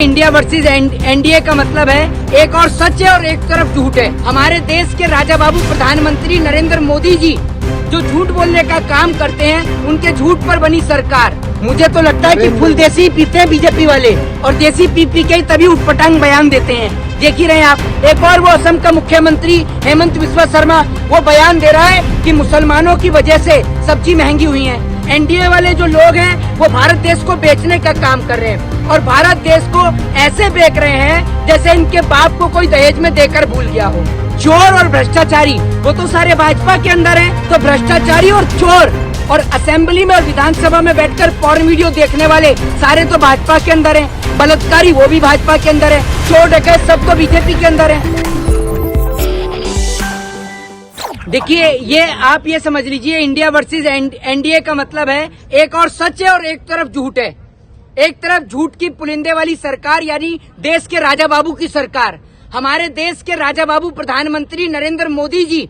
India versus NDA का मतलब है एक और सच है और एक तरफ झूठ है। हमारे देश के राजा बाबू प्रधानमंत्री नरेंद्र मोदी जी जो झूठ बोलने का काम करते हैं, उनके झूठ पर बनी सरकार। मुझे तो लगता है कि फुल देसी पीते हैं बीजेपी वाले, और देसी पी के तभी उटपटांग बयान देते हैं। देख ही रहे हैं आप। एक और वो असम का मुख्यमंत्री हेमंत बिस्वा शर्मा वो बयान दे रहा है कि मुसलमानों की वजह से सब्जी महंगी हुई है। एनडीए वाले जो लोग हैं वो भारत देश को बेचने का काम कर रहे हैं, और भारत देश को ऐसे बेच रहे हैं जैसे इनके बाप को कोई दहेज में देकर भूल गया हो। चोर और भ्रष्टाचारी वो तो सारे भाजपा के अंदर हैं, तो भ्रष्टाचारी और चोर और असेंबली में और विधानसभा में बैठकर पॉर्न वीडियो देखने वाले सारे तो भाजपा के अंदर हैं। बलात्कारी वो भी भाजपा के अंदर है। चोर डकैत सब तो बीजेपी के अंदर है। देखिए, ये आप ये समझ लीजिए, इंडिया वर्सेस एनडीए का मतलब है एक और सच है और एक तरफ झूठ है। एक तरफ झूठ की पुलिंदे वाली सरकार, यानी देश के राजा बाबू की सरकार। हमारे देश के राजा बाबू प्रधानमंत्री नरेंद्र मोदी जी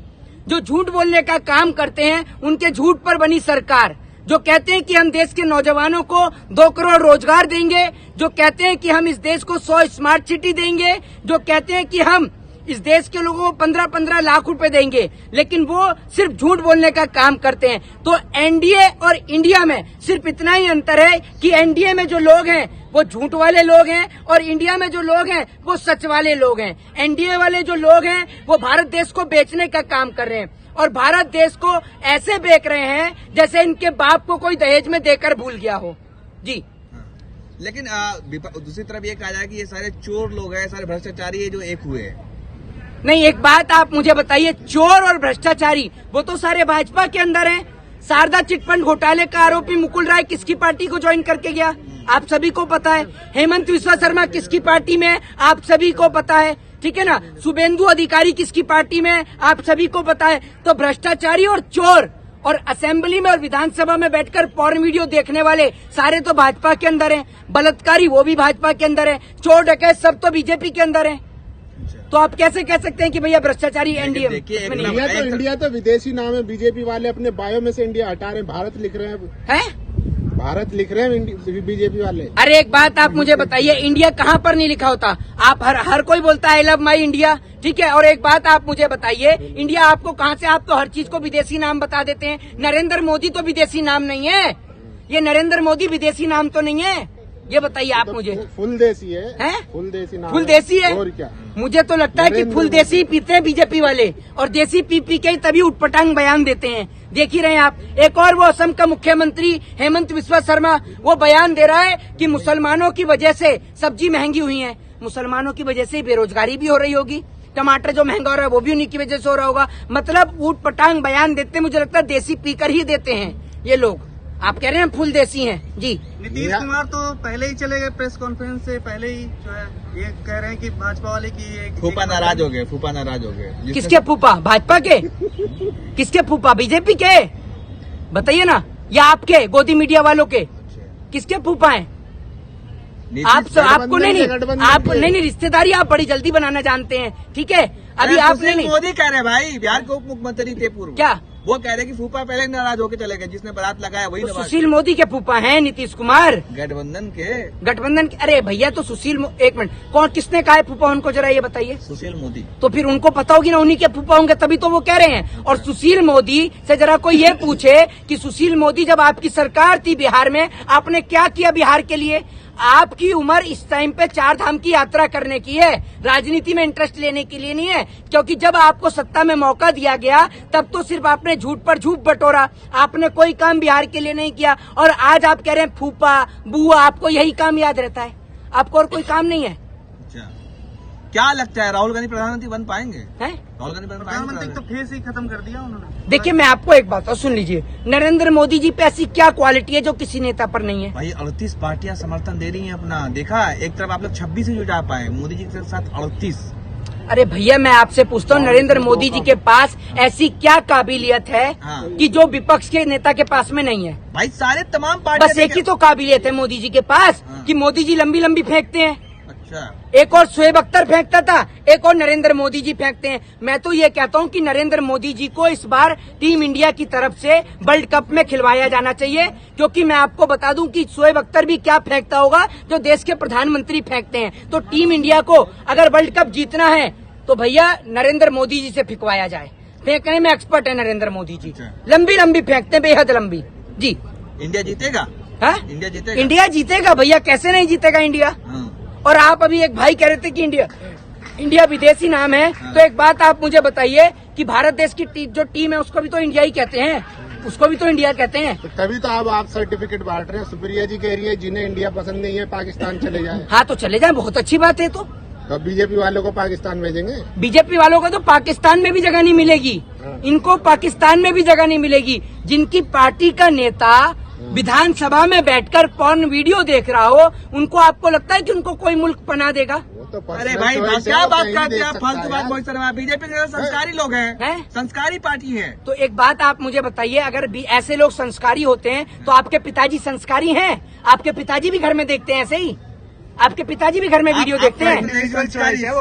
जो झूठ बोलने का काम करते हैं, उनके झूठ पर बनी सरकार। जो कहते हैं कि हम देश के नौजवानों को 2 करोड़ रोजगार देंगे, जो कहते हैं कि हम इस देश को 100 स्मार्ट सिटी देंगे, जो कहते हैं कि हम इस देश के लोगों को 15-15 लाख रुपए देंगे, लेकिन वो सिर्फ झूठ बोलने का काम करते हैं। तो एनडीए और इंडिया में सिर्फ इतना ही अंतर है कि एनडीए में जो लोग हैं वो झूठ वाले लोग हैं, और इंडिया में जो लोग हैं वो सच वाले लोग हैं। एनडीए वाले जो लोग हैं वो भारत देश को बेचने का काम कर रहे हैं, और भारत देश को ऐसे बेच रहे हैं जैसे इनके बाप को कोई दहेज में देकर भूल गया हो। जी, लेकिन दूसरी तरफ ये कहा जाए कि ये सारे चोर लोग हैं, सारे भ्रष्टाचारी है जो एक हुए हैं। नहीं, एक बात आप मुझे बताइए, चोर और भ्रष्टाचारी वो तो सारे भाजपा के अंदर हैं। शारदा चिटफंड घोटाले का आरोपी मुकुल राय किसकी पार्टी को ज्वाइन करके गया, आप सभी को पता है। हेमंत बिस्वा शर्मा किसकी पार्टी में, आप सभी को पता है, ठीक है ना। शुभेंदु अधिकारी किसकी पार्टी में, आप सभी को पता है। तो भ्रष्टाचारी और चोर और असेंबली में और विधानसभा में बैठकर पॉर्न वीडियो देखने वाले सारे तो भाजपा के अंदर हैं। बलात्कारी वो भी भाजपा के अंदर है। चोर डकैत सब तो बीजेपी के अंदर है। तो आप कैसे कह सकते हैं कि भैया भ्रष्टाचारी एनडीए में? इंडिया तो विदेशी नाम है। बीजेपी वाले अपने बायो में से इंडिया हटा रहे हैं, भारत लिख रहे हैं। भारत लिख रहे हैं बीजेपी वाले। अरे एक बात आप मुझे बताइए, इंडिया कहाँ पर नहीं लिखा होता? आप हर कोई बोलता है आई लव माई इंडिया, ठीक है। और एक बात आप मुझे बताइए, इंडिया आपको कहाँ से, आप तो हर चीज को विदेशी नाम बता देते हैं। नरेंद्र मोदी तो विदेशी नाम नहीं है। ये नरेंद्र मोदी विदेशी नाम तो नहीं है, ये बताइए आप मुझे। फुल देसी है, फुल देसी है। और क्या? मुझे तो लगता है कि फुल देसी पीते हैं बीजेपी वाले, और देसी पी के तभी उटपटांग बयान देते हैं। देख ही रहे हैं आप। एक और वो असम का मुख्यमंत्री हेमंत बिस्वा शर्मा वो बयान दे रहा है कि मुसलमानों की वजह से सब्जी महंगी हुई है। मुसलमानों की वजह से बेरोजगारी भी हो रही होगी। टमाटर जो महंगा हो रहा है वो भी उन्हीं की वजह से हो रहा होगा। मतलब उटपटांग बयान देते, मुझे लगता है देसी पीकर ही देते हैं ये लोग। आप कह रहे हैं फुल देसी हैं। जी, नीतीश कुमार तो पहले ही चले गए, प्रेस कॉन्फ्रेंस से पहले ही जो है ये कह रहे हैं कि भाजपा वाले की फूफा नाराज हो गए। किसके फूफा? भाजपा के? किसके फूफा? बीजेपी के? बताइए ना, या आपके गोदी मीडिया वालों के? किसके फूफा हैं आपको? नहीं, रिश्तेदारी आप बड़ी जल्दी बनाना जानते हैं, ठीक है। अभी आप नहीं, मोदी कह रहे हैं भाई, बिहार के उप मुख्यमंत्री थे पूर्व, क्या वो कह रहे हैं कि फूफा पहले नाराज होकर चले गए, जिसने बारात लगाया वही। तो सुशील मोदी के फूफा हैं नीतीश कुमार, गठबंधन के। अरे भैया, तो सुशील, एक मिनट, कौन किसने कहा है फूफा उनको, जरा ये बताइए। सुशील मोदी। तो फिर उनको पता होगी ना, उन्हीं के फूफा होंगे, तभी तो वो कह रहे हैं। और सुशील मोदी से जरा कोई ये पूछे कि सुशील मोदी जब आपकी सरकार थी बिहार में, आपने क्या किया बिहार के लिए? आपकी उम्र इस टाइम पे 4 धाम की यात्रा करने की है, राजनीति में इंटरेस्ट लेने के लिए नहीं है। क्योंकि जब आपको सत्ता में मौका दिया गया तब तो सिर्फ आपने झूठ पर झूठ बटोरा, आपने कोई काम बिहार के लिए नहीं किया। और आज आप कह रहे हैं फूफा बुआ, आपको यही काम याद रहता है, आपको और कोई काम नहीं है। क्या लगता है, राहुल गांधी प्रधानमंत्री बन पाएंगे? राहुल गांधी प्रधानमंत्री तो फेस ही खत्म कर दिया उन्होंने। देखिए, मैं आपको एक बात और सुन लीजिए, नरेंद्र मोदी जी पे ऐसी क्या क्वालिटी है जो किसी नेता पर नहीं है? भाई 38 पार्टियां समर्थन दे रही हैं अपना। देखा, एक तरफ आप लोग 26 ही जुटा पाए, मोदी जी के साथ 38। अरे भैया, मैं आपसे पूछता हूँ, नरेंद्र मोदी जी के पास ऐसी क्या काबिलियत है कि जो विपक्ष के नेता के पास में नहीं है? भाई सारे तमाम पार्टियां, बस एक ही तो काबिलियत है मोदी जी के पास कि मोदी जी लंबी लंबी फेंकते हैं। एक और शोएब अख्तर फेंकता था, एक और नरेंद्र मोदी जी फेंकते हैं। मैं तो ये कहता हूं कि नरेंद्र मोदी जी को इस बार टीम इंडिया की तरफ से वर्ल्ड कप में खिलवाया जाना चाहिए, क्योंकि मैं आपको बता दूं कि शोएब अख्तर भी क्या फेंकता होगा जो देश के प्रधानमंत्री फेंकते हैं। तो टीम इंडिया को अगर वर्ल्ड कप जीतना है तो भैया नरेंद्र मोदी जी से फेंकवाया जाए। फेंकने में एक्सपर्ट है नरेंद्र मोदी जी, लंबी लंबी फेंकते हैं, बेहद लंबी। जी इंडिया जीतेगा? हाँ, इंडिया जीतेगा? इंडिया जीतेगा भैया, कैसे नहीं जीतेगा इंडिया। और आप अभी एक भाई कह रहे थे कि इंडिया विदेशी नाम है, तो एक बात आप मुझे बताइए कि भारत देश की जो टीम है उसको भी तो इंडिया ही कहते हैं, उसको भी तो इंडिया कहते हैं। तो तभी तो आप सर्टिफिकेट बांट रहे हैं। सुप्रिया जी कह रही है जिन्हें इंडिया पसंद नहीं है पाकिस्तान चले जाए। हाँ तो चले जाए, बहुत अच्छी बात है। तो बीजेपी वालों को पाकिस्तान भेजेंगे? बीजेपी वालों को तो पाकिस्तान में भी जगह नहीं मिलेगी, इनको पाकिस्तान में भी जगह नहीं मिलेगी। जिनकी पार्टी का नेता विधानसभा में बैठकर पॉर्न वीडियो देख रहा हो, उनको आपको लगता है कि उनको कोई मुल्क बना देगा? तो अरे भाई क्या बात करते हैं आप, फालतू बात बहुत सारे। बीजेपी के संस्कारी लोग हैं, संस्कारी पार्टी है। तो एक बात आप मुझे बताइए, अगर भी ऐसे लोग संस्कारी होते हैं तो आपके पिताजी संस्कारी हैं? आपके पिताजी भी घर में देखते हैं ऐसे ही? आपके पिताजी भी घर में वीडियो देखते हैं? संस्कारी है वो,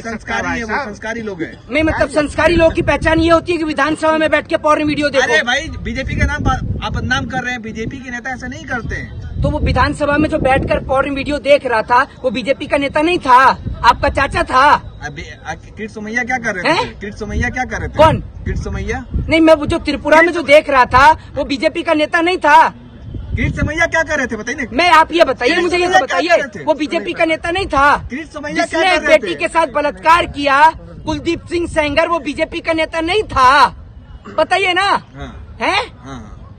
संस्कारी है वो, संस्कारी लोग हैं। नहीं मतलब संस्कारी लोग की पहचान ये होती है कि विधानसभा में बैठ के पॉर्न वीडियो देखो। अरे भाई बीजेपी के नाम आप बदनाम कर रहे हैं, बीजेपी के नेता ऐसा नहीं करते हैं। तो वो विधानसभा में जो बैठकर पॉर्न वीडियो देख रहा था वो बीजेपी का नेता नहीं था, आपका चाचा था। किट सोमैया क्या कर रहे थे? किट सोमैया क्या कर रहे थे? कौन? किट सोमैया? नहीं, मैं वो जो त्रिपुरा में जो देख रहा था वो बीजेपी का नेता नहीं था। किट सोमैया क्या कर रहे थे बताइए? मैं आप ये बताइए, मुझे ये तो बताइए, वो बीजेपी का नेता नहीं था। किट सोमैया जिसने बेटी के साथ बलात्कार किया कुलदीप सिंह सेंगर, वो बीजेपी का नेता नहीं था, बताइए ना। है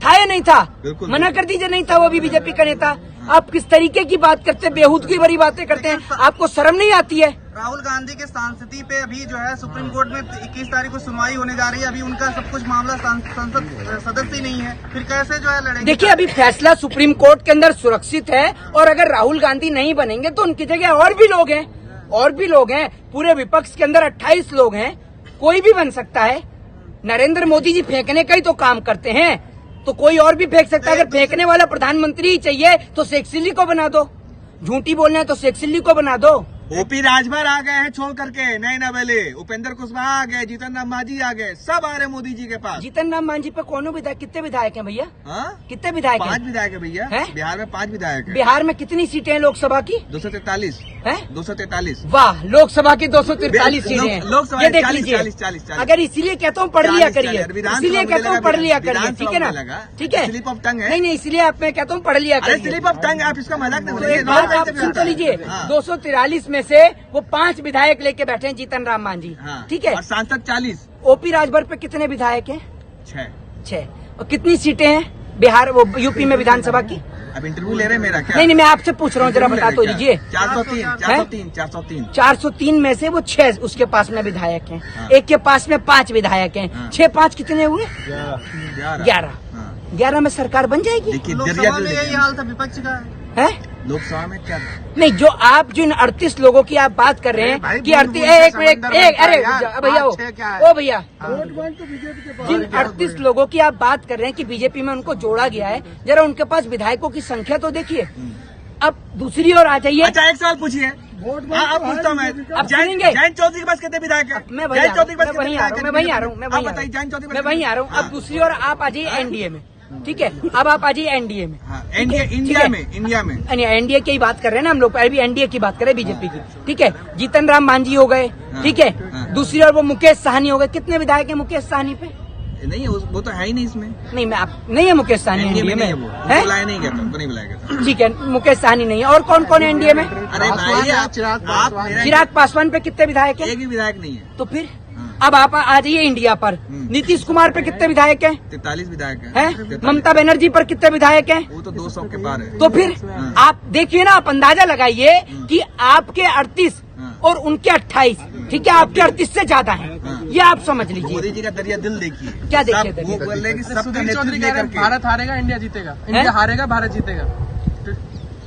था या नहीं था? बिल्कुल मना कर दीजिए, नहीं था वो भी बीजेपी का नेता। आप किस तरीके की बात करते हैं, बेहूदगी भरी बातें करते हैं, आपको शर्म नहीं आती है? राहुल गांधी के सांसदी पे अभी जो है सुप्रीम कोर्ट में 21 तारीख को सुनवाई होने जा रही है। अभी उनका सब कुछ मामला संसद सदस्य ही नहीं है, फिर कैसे जो है लड़ेंगे? देखिए अभी फैसला सुप्रीम कोर्ट के अंदर सुरक्षित है, और अगर राहुल गांधी नहीं बनेंगे तो उनकी जगह और भी लोग हैं, पूरे विपक्ष के अंदर 28 लोग हैं, कोई भी बन सकता है। नरेंद्र मोदी जी फेंकने का ही तो काम करते हैं, तो कोई और भी फेंक सकता है। अगर फेंकने वाला प्रधानमंत्री ही चाहिए तो शेख चिल्ली को बना दो, झूठी बोलना है तो शेख चिल्ली को बना दो। ओपी राजभर आ गए हैं छोड़ करके, नए नवेले उपेंद्र कुशवाहा आ गए, जीतन राम मांझी आ गए, सब आ रहे मोदी जी के पास। जीतन राम मांझी पे कौन विधायक, कितने विधायक हैं भैया? कितने विधायक हैं? 5 विधायक है भैया। बिहार में 5 विधायक है। बिहार में कितनी सीटें हैं लोकसभा की? 243 है। 243। वाह, लोकसभा की 243 सीटें हैं। लोकसभा ये देख लीजिए। 40। अगर इसीलिए कहता हूँ पढ़ लिया करिए, इसीलिए कहता हूँ पढ़ लिया करिए, ठीक है ना? ठीक है, स्लिप ऑफ टंग है। नहीं, इसीलिए आप मैं कहता हूँ पढ़ लिया करिए। स्लिप ऑफ टंग, आप इसका मजाक नहीं तो उड़ाइए। एक बात आप सुन तो लीजिए, 243 में से वो 5 विधायक लेके बैठे हैं जीतन राम मांझी, ठीक है। और सांसद 40। ओपी राजभर पे कितने विधायक हैं? 6। और कितनी सीटें हैं बिहार वो यूपी में विधानसभा की? अब इंटरव्यू ले रहे हैं मेरा क्या? नहीं, मैं आपसे पूछ रहा हूँ, जरा बता तो दीजिए। 403 में से वो 6 उसके पास में विधायक हैं, एक के पास में 5 विधायक हैं, 6-5 कितने हुए? 11 में सरकार बन जाएगी। लोकसभा में यही हाल था विपक्ष का है। लोकसभा में क्या नहीं, जो आप जिन 38 लोगों की आप बात कर रहे हैं कि 38 अरे भैया ओ भैया, जिन 38 लोगों की आप बात कर रहे हैं कि बीजेपी में उनको जोड़ा गया है, जरा उनके पास विधायकों की संख्या तो देखिए। अब दूसरी ओर आ जाइए। अच्छा, एक सवाल पूछिए। आप पूछता हूँ मैं, अब जानेंगे जयंत चौधरी के पास कितने विधायक है? मैं वहीं आ रहा हूँ, मैं वहीं आ रहा हूँ। अब दूसरी ओर आप आ जाइए एनडीए में, ठीक है। अब आप आ जाइए एनडीए में। इंडिया में एनडीए की बात कर रहे हैं ना हम लोग, अभी एनडीए की बात कर रहे हैं बीजेपी की, ठीक है। जीतन राम मांझी हो गए, ठीक है। दूसरी ओर वो मुकेश साहनी हो गए। कितने विधायक है मुकेश साहनी पे? नहीं, वो तो है ही नहीं इसमें। नहीं, मैं आप नहीं है मुकेश साहनी एनडीए में, बुलाया नहीं गया था, नहीं बुलाया गया था, ठीक है। मुकेश साहनी नहीं है। और कौन कौन है एनडीए में? अरे भाई, चिराग पासवान पे कितने विधायक है? एक भी विधायक नहीं है। तो फिर अब आप आ जाइए इंडिया पर। नीतीश कुमार पे कितने विधायक हैं? 43 विधायक हैं। ममता बनर्जी पर कितने विधायक हैं? वो तो 200 के पार है। तो फिर आप देखिए ना, आप अंदाजा लगाइए कि आपके 38 और उनके 28, ठीक है, आपके 38 से ज्यादा है, ये आप समझ लीजिए। मोदी जी का दरिया दिल देखिए, क्या देखिए? वो बोल रहे हैं कि सबका नेतृत्व चौधरी कह रहे हैं भारत हारेगा इंडिया जीतेगा, इंडिया हारेगा भारत जीतेगा।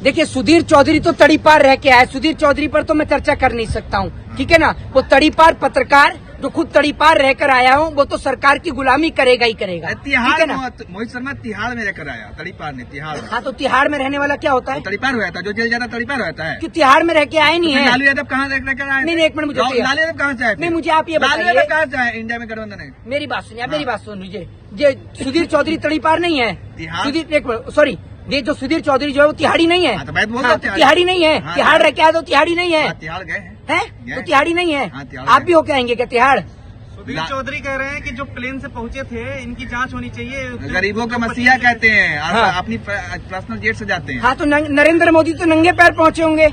देखिए, सुधीर चौधरी तो तड़ी पार रह के आए। सुधीर चौधरी पर तो मैं चर्चा कर नहीं सकता हूँ, ठीक है ना। वो तड़ी पार पत्रकार, जो खुद तड़ीपार रहकर आया हूँ वो तो सरकार की गुलामी करेगा ही करेगा, ठीक है तिहाड़ ना। मोहित शर्मा तिहाड़ में रहकर आया, तड़ीपार ने, तिहाड़ में। हाँ तो तिहाड़ में रहने वाला क्या होता है? तड़ीपार हुआ था, जो जेल जाता तड़ीपार रहता है। क्यों तिहाड़ में रह के आए नहीं है? लालू यादव कहाँ से रहकर आए? नहीं, एक मिनट मुझे बताइए। लालू यादव कहाँ से आए? नहीं, मुझे आप ये लालू बताइए। यादव कहाँ से आए? इंडिया में गठबंधन है। मेरी बात सुनिए, आप मेरी बात सुन लीजिए। ये सुधीर चौधरी तड़ीपार नहीं है। तिहाड़? सुधीर, एक मिनट, सॉरी, ये जो सुधीर चौधरी जो है वो तिहाड़ी नहीं है। हाँ, तो मैं बोल रहा हाँ, हूँ तो तिहाड़ी नहीं है। हाँ, तिहाड़ रह के आया तो तिहाड़ी नहीं है, तिहाड़ गए हैं। है तो तिहाड़ी नहीं है। हाँ, तिहाड़ आप गए। भी होके आएंगे क्या तिहाड़? सुधीर चौधरी कह रहे हैं कि जो प्लेन से पहुंचे थे इनकी जांच होनी चाहिए। गरीबों का मसीहा कहते हैं, हाँ। अपनी पर्सनल जेट से जाते हैं। हाँ तो नरेंद्र मोदी तो नंगे पैर पहुंचे होंगे।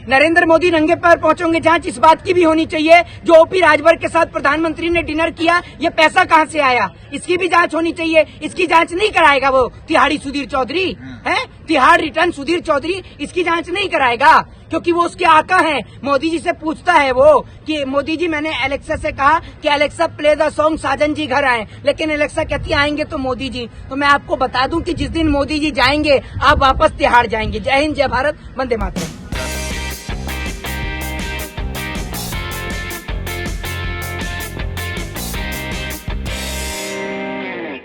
नरेंद्र मोदी नंगे पैर पहुंचे होंगे। जांच इस बात की भी होनी चाहिए, जो ओपी राजभर के साथ प्रधानमंत्री ने डिनर किया, ये पैसा कहां से आया, इसकी भी जांच होनी चाहिए। इसकी जांच नहीं कराएगा वो तिहाड़ी सुधीर चौधरी, है तिहाड़ रिटर्न सुधीर चौधरी, इसकी जांच नहीं कराएगा, क्योंकि वो उसके आका हैं। मोदी जी से पूछता है वो कि मोदी जी, मैंने एलेक्सा से कहा कि एलेक्सा प्ले द सॉन्ग साजन जी घर आए, लेकिन एलेक्सा कहती आएंगे तो मोदी जी। तो मैं आपको बता दूं कि जिस दिन मोदी जी जाएंगे आप वापस तिहाड़ जाएंगे। जय हिंद, जय भारत, वंदे मातरम।